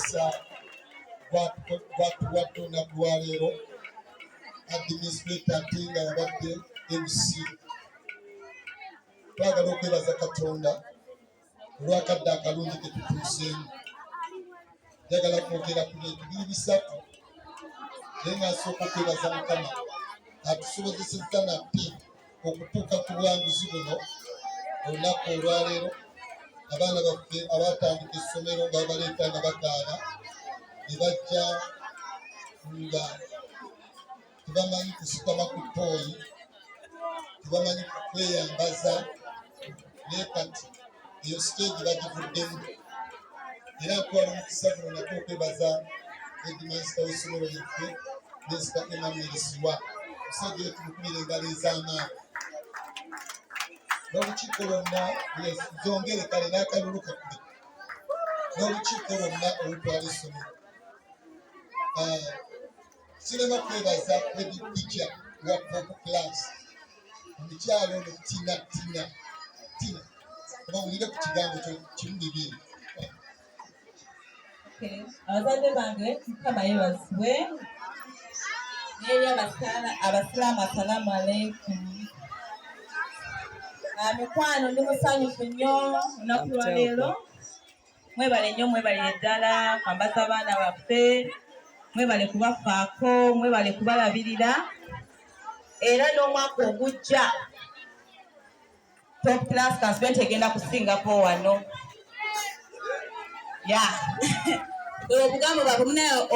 omukisa gwatuwadde olunaku lwa leero administrator ate nga yabadde MC. Twagala okwebaza Katonda olwakadde akalungi ke tutuuseemu. Njagala kwogera ku bintu biri bisatu naye nga nsooka okwebaza Mukama atusobozesezza nate okutuuka ku buwanguzi buno olunaku olwaleero. Abaana baffe abatandika essomero nga babaleeta nga bakaaba ne bajja nga tebamanyi kusitama ku ttooyi, tebamanyi kweyambaza, naye kati eyo siteegi bagivuddemu. Era ntwala omukisa guno nate okwebaza headmaster w'essomero lyaffe Mr. Emmanuel Siwa, omusajja oyo tumukubira engalo ez'amaanyi. N'olukiiko lwonna zongere kale n'akalulu kakule, n'olukiiko lwonna olutwala essomero. Sirema kwebaza edipica wa top class omukyalo ono Tina obawulire ku kigambo kyo kimu bibiri. Abazadde bange Mukama yeebazibwe, n'eri abasiraamu assalaamu aleikum. Mikwano ndi musanyufu nnyo olunaku lwa leero. Mwebale nnyo, mwebalire ddala kwambaza abaana baffe, mwebale kubafaako, mwebale kubalabirira. Era n'omwaka ogujja top class constituent egenda kusingako wano. Obugambo bwabwe munayo